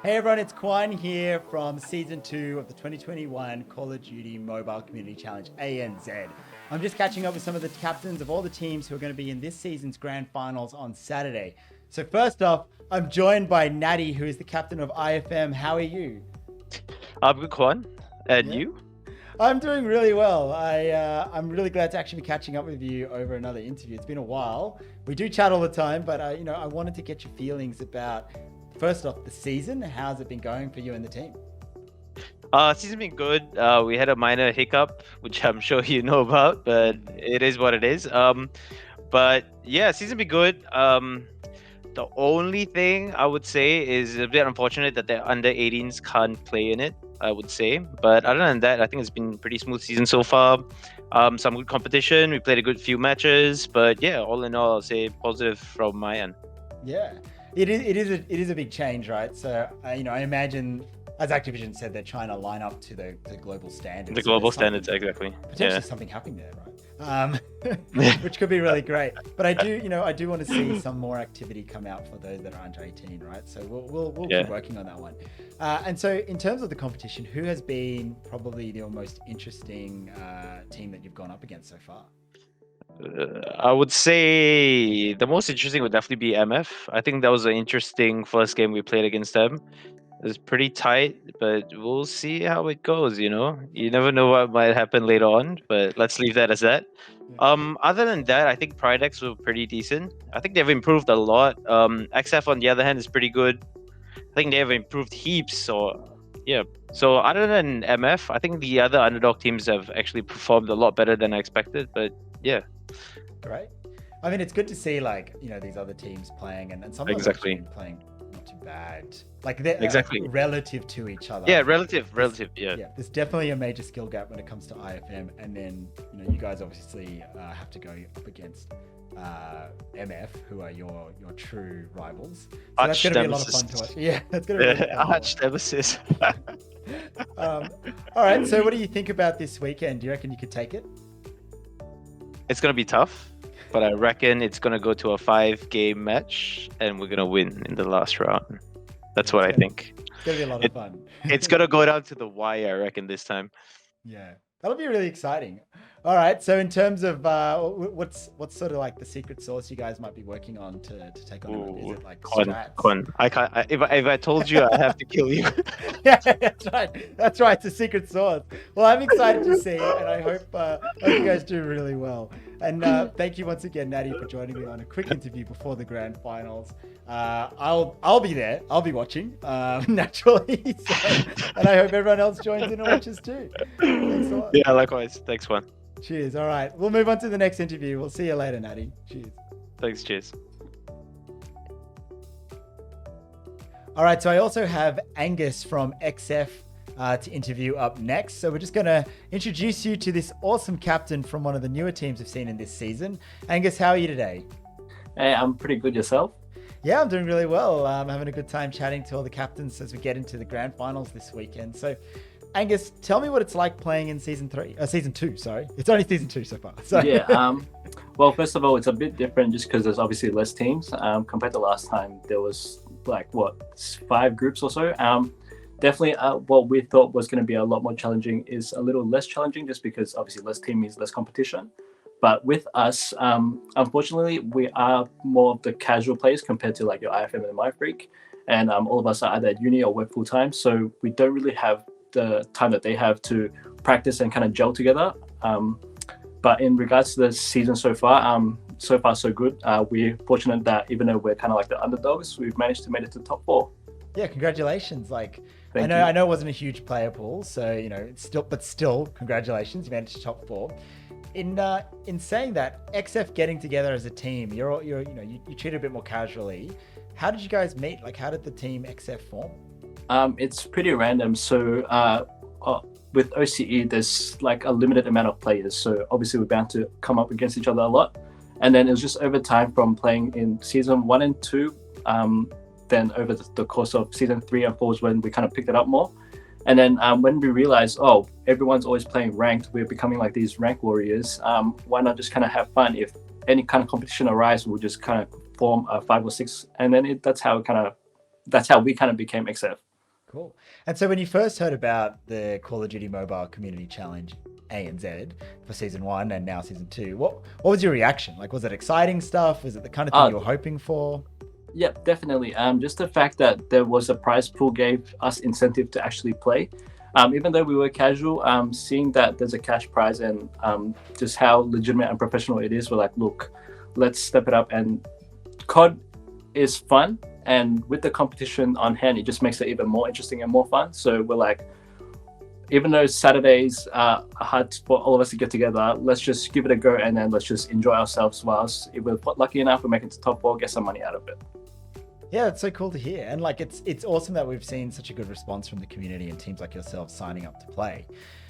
Hey everyone, it's Kwan here from Season 2 of the 2021 Call of Duty Mobile Community Challenge ANZ. I'm just catching up with some of the captains of all the teams who are going to be in this season's grand finals on Saturday. So first off, I'm joined by Natty, who is the captain of IFM. How are you? I'm good, Kwan. And you? I'm doing really well. I'm really glad to actually be catching up with you over another interview. It's been a while. We do chat all the time, but I wanted to get your feelings about, first off, the season. How's it been going for you and the team? Season's been good. We had a minor hiccup, which I'm sure you know about, but it is what it is. But yeah, season been good. The only thing I would say is a bit unfortunate that the under 18s can't play in it, I would say. But other than that, I think it's been pretty smooth season so far. Some good competition. We played a good few matches, but yeah, all in all, I'll say positive from my end. Yeah, it is a big change, right? So I imagine, as Activision said, they're trying to line up to the global standards. The So global there's standards, exactly. potentially something happening there, right? Which could be really great. But I do want to see some more activity come out for those that are under 18, right? So we'll keep working on that one. And so in terms of the competition, who has been probably the most interesting team that you've gone up against so far? I would say the most interesting would definitely be MF. I think that was an interesting first game we played against them. It was pretty tight, but we'll see how it goes, you know? You never know what might happen later on, but let's leave that as that. Other than that, I think Pridex were pretty decent. I think they've improved a lot. XF on the other hand is pretty good. I think they have improved heaps, so yeah. So other than MF, I think the other underdog teams have actually performed a lot better than I expected, but yeah. Great. I mean, it's good to see these other teams playing and some of them Exactly. actually playing not too bad. Like they're Exactly. relative to each other. Yeah, relative, yeah. Yeah, there's definitely a major skill gap when it comes to IFM, and then you guys obviously have to go up against MF, who are your true rivals. So that's going to be a lot of fun to watch. Yeah, that's going to be really fun Arch nemesis. all right, so what do you think about this weekend? Do you reckon you could take it? It's gonna be tough, but I reckon it's gonna go to a 5-game match, and we're gonna win in the last round. That's what I think. It's gonna be a lot of fun. It's gonna go down to the wire, I reckon, this time. Yeah, that'll be really exciting. All right, so in terms of what's sort of like the secret sauce you guys might be working on to take on? Is it like strats? Kwan. I can't. If I told you, I have to kill you. Yeah, that's right. That's right. It's a secret sauce. Well, I'm excited to see, and I hope you guys do really well. And thank you once again, Natty, for joining me on a quick interview before the grand finals. I'll be there. I'll be watching naturally, and I hope everyone else joins in and watches too. Thanks a lot. Yeah, likewise. Thanks, Kwan. Cheers. All right, we'll move on to the next interview. We'll see you later, Natty. Cheers. Thanks. Cheers. All right, so I also have Angus from XF to interview up next. So we're just going to introduce you to this awesome captain from one of the newer teams we've seen in this season. Angus, how are you today? Hey, I'm pretty good. Yourself? Yeah, I'm doing really well. I'm having a good time chatting to all the captains as we get into the grand finals this weekend. So, Angus, tell me what it's like playing in season 2. Sorry, it's only season 2 so far. So. Yeah. Well, first of all, it's a bit different just because there's obviously less teams compared to last time. There was 5 groups or so. Definitely, what we thought was going to be a lot more challenging is a little less challenging, just because obviously less team means less competition. But with us, unfortunately, we are more of the casual players compared to like your IFM and Mindfreak, and all of us are either at uni or work full time, so we don't really have the time that they have to practice and kind of gel together. But in regards to the season so far so good. We're fortunate that even though we're kind of like the underdogs, we've managed to make it to the top 4. Yeah, congratulations! I Thank know you. it wasn't a huge player pool, so it's still congratulations, you managed to top 4. In saying that, XF getting together as a team, you treat it a bit more casually. How did you guys meet? Like, how did the team XF form? It's pretty random. So with OCE, there's like a limited amount of players. So obviously we're bound to come up against each other a lot. And then it was just over time from playing in season 1 and 2. Then over the course of season 3 and 4 was when we kind of picked it up more. And then when we realized, everyone's always playing ranked, we're becoming like these rank warriors. Why not just kind of have fun? If any kind of competition arises, we'll just kind of form a 5 or 6. And then that's how we kind of became XF. Cool. And so when you first heard about the Call of Duty Mobile Community Challenge ANZ for season 1 and now season 2, what was your reaction? Like, was it exciting stuff? Was it the kind of thing you were hoping for? Yeah, definitely. Just the fact that there was a prize pool gave us incentive to actually play. Even though we were casual, seeing that there's a cash prize and just how legitimate and professional it is, we're like, look, let's step it up. And COD is fun, and with the competition on hand, it just makes it even more interesting and more fun. So we're like, even though Saturdays are hard for all of us to get together, let's just give it a go, and then let's just enjoy ourselves whilst if we're lucky enough, we make it to top 4, get some money out of it. Yeah, it's so cool to hear. And like, it's awesome that we've seen such a good response from the community and teams like yourselves signing up to play.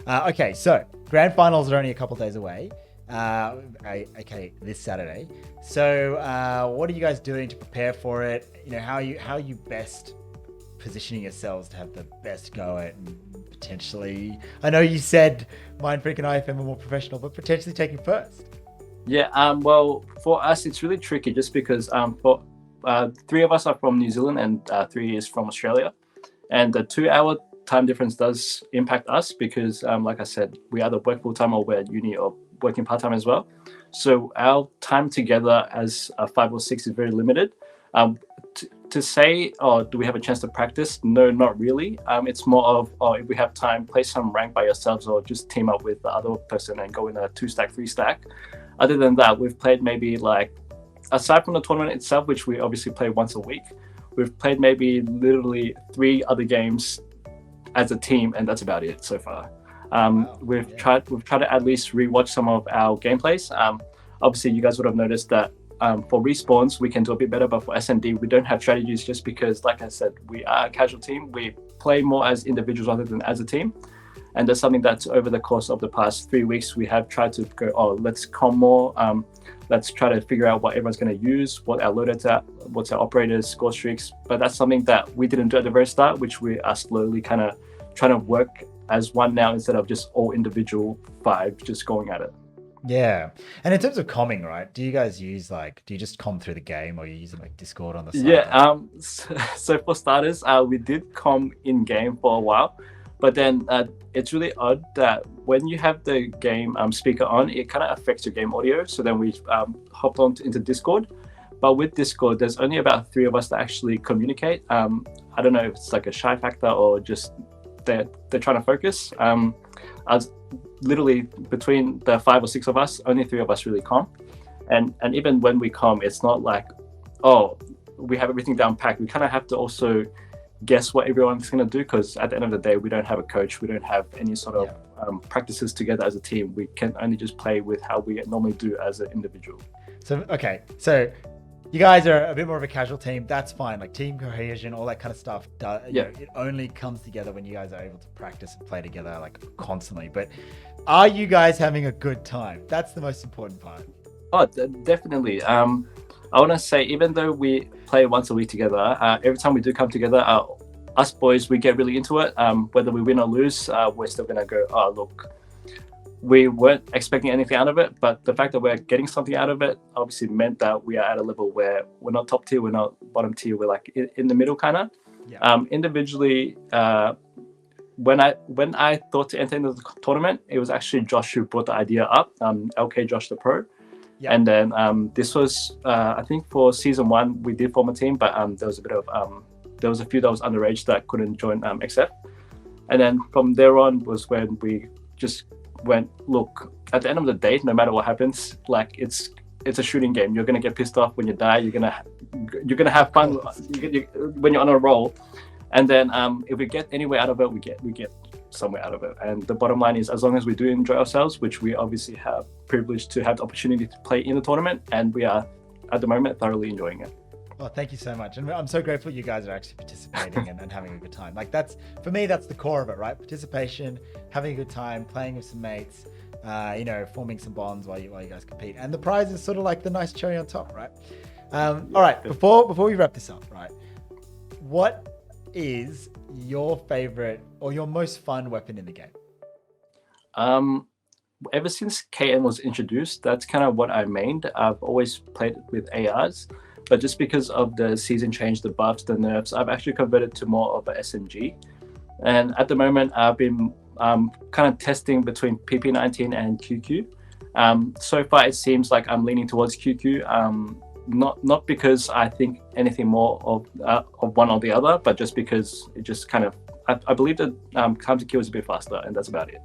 Okay, so grand finals are only a couple days away. Okay, this Saturday. So what are you guys doing to prepare for it? You know, how are you best positioning yourselves to have the best go at, and potentially, I know you said Mindfreak and IFM are more professional, but potentially taking first? Yeah, well, for us, it's really tricky just because for 3 of us are from New Zealand and 3 is from Australia. And the 2-hour time difference does impact us because, like I said, we either work full-time or we're at uni or working part-time as well. So our time together as 5 or 6 is very limited. To say, oh, do we have a chance to practice? No, not really. It's more of, oh, if we have time, play some rank by yourselves or just team up with the other person and go in a 2-stack, 3-stack. Other than that, we've played maybe like, aside from the tournament itself, which we obviously play once a week, we've played maybe literally 3 other games as a team, and that's about it so far. We've tried to at least rewatch some of our gameplays. Obviously, you guys would have noticed that for respawns, we can do a bit better, but for S&D, we don't have strategies just because, like I said, we are a casual team. We play more as individuals rather than as a team. And that's something that over the course of the past 3 weeks, we have tried to go, oh, let's com more. Let's try to figure out what everyone's going to use, what our loadouts are, what's our operators, score streaks. But that's something that we didn't do at the very start, which we are slowly kind of trying to work as one now instead of just all individual 5 just going at it. Yeah. And in terms of comming, right, do you guys use do you just com through the game, or are you using like Discord on the side? Yeah. So for starters, we did com in game for a while. But then it's really odd that when you have the game speaker on, it kind of affects your game audio. So then we hopped on into Discord. But with Discord, there's only about 3 of us that actually communicate. I don't know if it's like a shy factor or just they're trying to focus. As literally between the 5 or 6 of us, only 3 of us really com. And even when we com, it's not like, oh, we have everything down packed. We kind of have to also guess what everyone's going to do, because at the end of the day, we don't have a coach, we don't have any sort of practices together as a team. We can only just play with how we normally do as an individual. So okay, so you guys are a bit more of a casual team. That's fine, like team cohesion, all that kind of stuff. You know, it only comes together when you guys are able to practice and play together like constantly. But are you guys having a good time? That's the most important part. Oh, definitely. I want to say, even though we play once a week together, every time we do come together, us boys, we get really into it. Whether we win or lose, we're still going to go, oh, look, we weren't expecting anything out of it, but the fact that we're getting something out of it obviously meant that we are at a level where we're not top tier, we're not bottom tier, we're like in the middle kind of. Yeah. Individually, when I thought to enter into the tournament, it was actually Josh who brought the idea up, LK Josh the Pro. Yeah. And then this was, I think for season 1, we did form a team, but there was a bit of, there was a few that was underage that couldn't join XF. And then from there on was when we just went, look, at the end of the day, no matter what happens, like it's a shooting game. You're gonna get pissed off when you die. You're gonna have fun when you're on a roll. And then if we get anywhere out of it, we get somewhere out of it. And the bottom line is, as long as we do enjoy ourselves, which we obviously have privileged to have the opportunity to play in the tournament, and we are at the moment thoroughly enjoying it. Well, thank you so much. And I'm so grateful you guys are actually participating and having a good time. Like for me, that's the core of it, right? Participation, having a good time, playing with some mates, forming some bonds while you guys compete. And the prize is sort of like the nice cherry on top, right? All right, before we wrap this up, right? What is your favorite or your most fun weapon in the game? Ever since KN was introduced, that's kind of what I mained. I've always played with ARs, but just because of the season change, the buffs, the nerfs, I've actually converted to more of a SMG. And at the moment, I've been kind of testing between PP19 and QQ. So far, it seems like I'm leaning towards QQ. Not because I think anything more of one or the other, but just because it just kind of I believe that time to kill is a bit faster, and that's about it.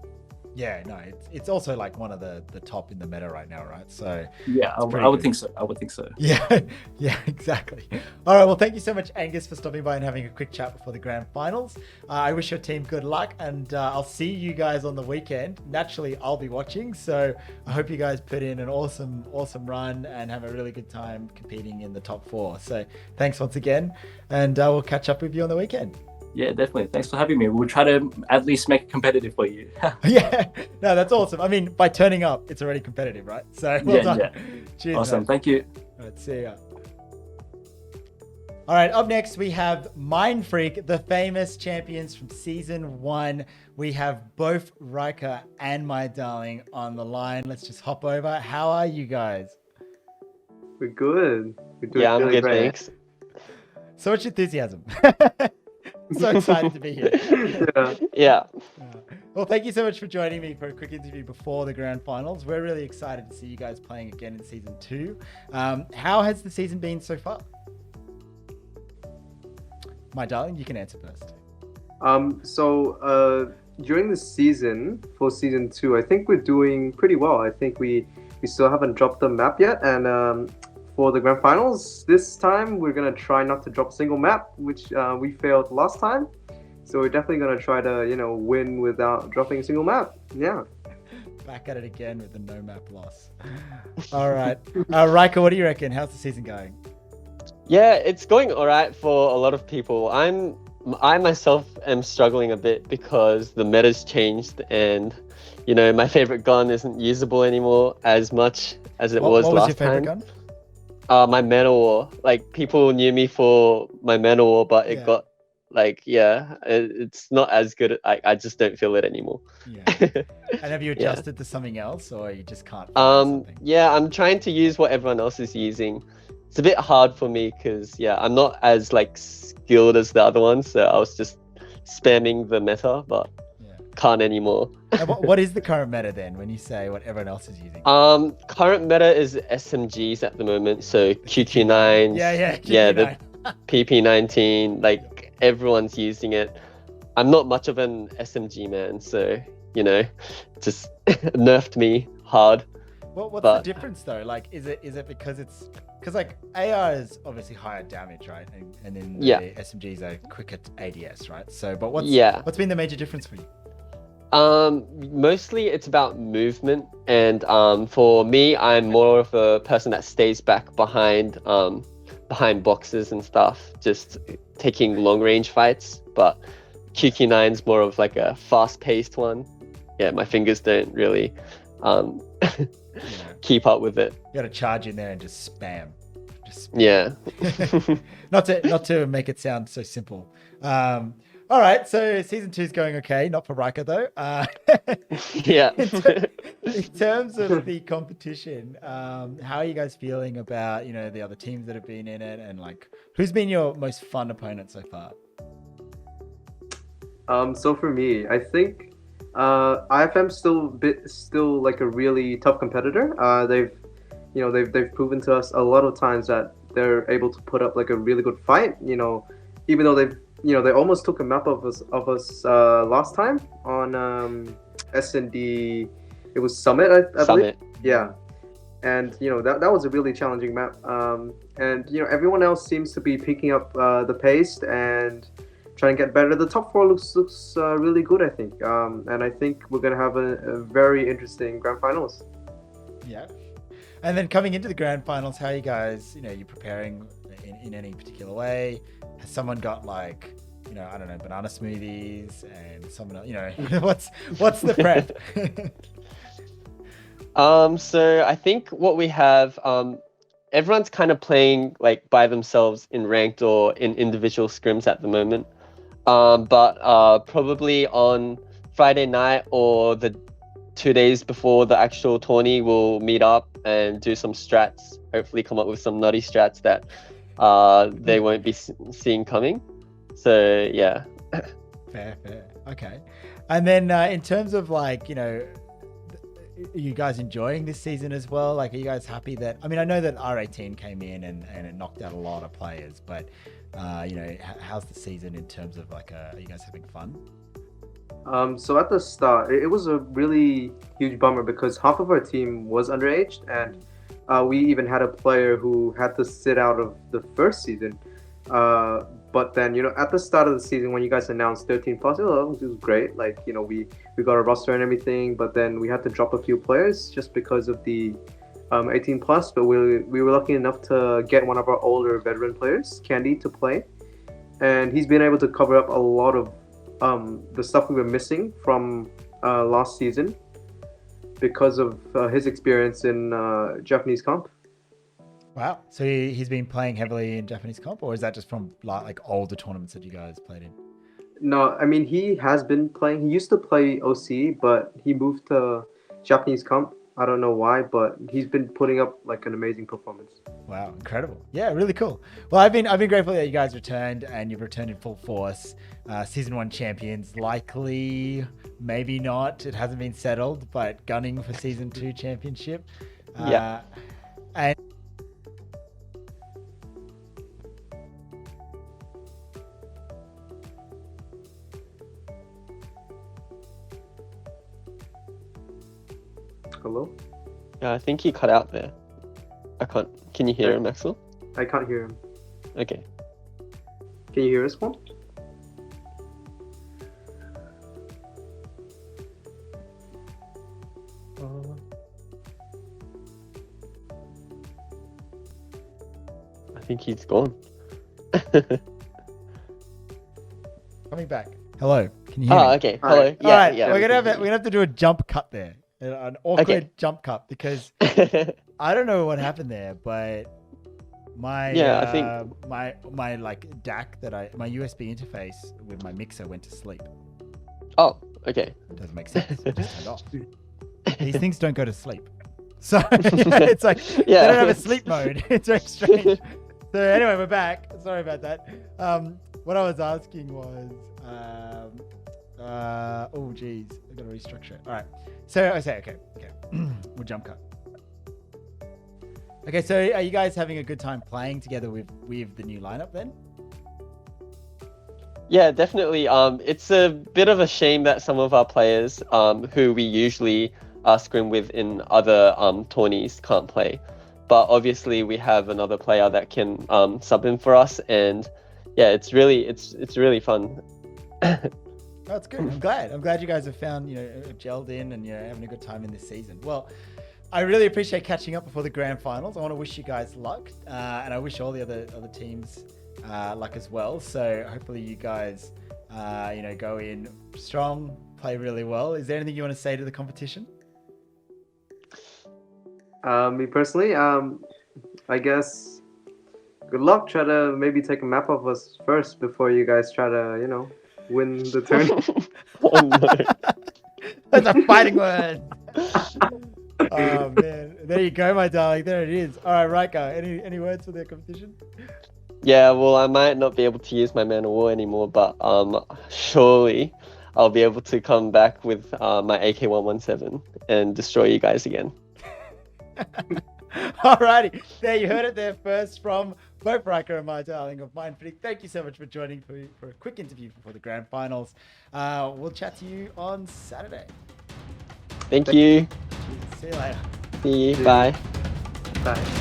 Yeah, no, it's also like one of the top in the meta right now, right? So yeah, I would think so. I would think so. Yeah, yeah, exactly. All right, well, thank you so much, Angus, for stopping by and having a quick chat before the grand finals. I wish your team good luck, and I'll see you guys on the weekend. Naturally, I'll be watching, so I hope you guys put in an awesome run and have a really good time competing in the top 4. So thanks once again, and we'll catch up with you on the weekend. Yeah, definitely. Thanks for having me. We'll try to at least make it competitive for you. Yeah, no, that's awesome. I mean, by turning up, it's already competitive, right? So well done. Yeah. Cheers. Awesome. Man. Thank you. All right, see ya. All right, up next we have Mindfreak, the famous champions from season 1. We have both Riker and my darling on the line. Let's just hop over. How are you guys? We're good. We're doing Yeah, I'm really good, great. thanks. So much enthusiasm. So excited to be here. Yeah. Yeah. Well, thank you so much for joining me for a quick interview before the grand finals. We're really excited to see you guys playing again in season 2. How has the season been so far? My darling, you can answer first. So during the season, for season 2, I think we're doing pretty well. I think we still haven't dropped the map yet, and for the grand finals this time, we're gonna try not to drop a single map, which we failed last time. So we're definitely gonna try to win without dropping a single map. Yeah. Back at it again with the no map loss. All right, Riker, what do you reckon? How's the season going? Yeah, it's going all right for a lot of people. I myself am struggling a bit because the meta's changed, and my favorite gun isn't usable anymore as much as it was what last your favorite time. gun? My Mana War. Like, people knew me for my Mana War, but it got it's not as good. I just don't feel it anymore. Yeah. And have you adjusted to something else, or you just can't find something? Yeah, I'm trying to use what everyone else is using. It's a bit hard for me because I'm not as skilled as the other ones, so I was just spamming the meta, but can't anymore. And what is the current meta then, when you say what everyone else is using? Current meta is SMGs at the moment, so QQ9s. Yeah, the PP19, everyone's using it. I'm not much of an SMG man, so just nerfed me hard. What's the difference though? Is it because AR is obviously higher damage, right? And then the SMGs are quicker ADS, right? So, but what's been the major difference for you? Mostly it's about movement, and for me, I'm more of a person that stays back behind boxes and stuff, just taking long range fights. But QQ9's more of a fast-paced one. Yeah, my fingers don't really keep up with it. You gotta charge in there and just spam. Yeah. not to make it sound so simple. All right, so season 2 is going okay, not for Riker though. Yeah. In terms of the competition, how are you guys feeling about the other teams that have been in it, and who's been your most fun opponent so far? So for me, I think IFM's still a really tough competitor. They've proven to us a lot of times that they're able to put up a really good fight. Even though they almost took a map of us last time on S&D. It was Summit, I believe. Yeah, and that was a really challenging map. And everyone else seems to be picking up the pace and trying to get better. The top 4 looks really good, I think. And I think we're gonna have a very interesting grand finals. Yeah. And then coming into the grand finals, how are you guys, you preparing in any particular way? Has someone got I don't know, banana smoothies, and someone else, what's the prep? So I think what we have, everyone's kind of playing by themselves in ranked or in individual scrims at the moment. But probably on Friday night or the 2 days before the actual tourney, we'll meet up and do some strats, hopefully come up with some nutty strats that they won't be seeing coming. So yeah. Fair. Okay. And then in terms of like, are you guys enjoying this season as well? Like, are you guys happy that, I mean, I know that R18 came in and it knocked out a lot of players, but, how's the season in terms of like, are you guys having fun? So at the start, it was a really huge bummer because half of our team was underaged, and we even had a player who had to sit out of the first season. But then, at the start of the season, when you guys announced 13 plus, it was great. Like, we got a roster and everything, but then we had to drop a few players just because of the 18 plus. But we were lucky enough to get one of our older veteran players, Candy, to play, and he's been able to cover up a lot of the stuff we were missing from last season because of his experience in Japanese comp. Wow. So he's been playing heavily in Japanese comp, or is that just from like older tournaments that you guys played in? No, I mean, he has been playing. He used to play OC, but he moved to Japanese comp. I don't know why, but he's been putting up like an amazing performance. Wow, incredible. Yeah, really cool. Well, I've been grateful that you guys returned, and you've returned in full force. Season 1 champions, likely, maybe not. It hasn't been settled, but gunning for Season 2 championship. Yeah. And Hello? Yeah, I think he cut out there. I can't. Can you hear him, Axel? I can't hear him. Okay. Can you hear us, Kwan? I think he's gone. coming back. Hello, can you hear me? Okay. Hello. Alright. Yeah, All right, yeah. we're gonna have to do a jump cut there, an awkward jump cut, because I don't know what happened there, but my I think my like DAC my USB interface with my mixer went to sleep. Oh, okay. It doesn't make sense. It just turned off. These things don't go to sleep, so it's like they don't have a sleep mode. It's very strange. So anyway, we're back. Sorry about that. What I was asking was, oh geez, I gotta restructure it. All right. So I say, okay, we'll jump cut. Okay, so are you guys having a good time playing together with the new lineup then? Yeah, definitely. It's a bit of a shame that some of our players, who we usually scrim with in other tourneys, can't play. But obviously, we have another player that can sub in for us, and yeah, it's really fun. That's good. I'm glad you guys have found, gelled in and having a good time in this season. Well, I really appreciate catching up before the grand finals. I want to wish you guys luck, and I wish all the other teams luck as well. So hopefully you guys, go in strong, play really well. Is there anything you want to say to the competition? Me personally, I guess good luck. Try to maybe take a map of us first before you guys try to, win the turn. Oh, no. That's a fighting word. Oh man, there you go, my darling. There it is. All right, Raika, any words for the competition? Yeah, well, I might not be able to use my Man of War anymore, but surely I'll be able to come back with my AK-117 and destroy you guys again. Alrighty, there you heard it there first from both Riker and my darling of Mindfreak. Thank you so much for joining for a quick interview before the grand finals. We'll chat to you on Saturday. Thank you. See you later. See you. Bye. Bye.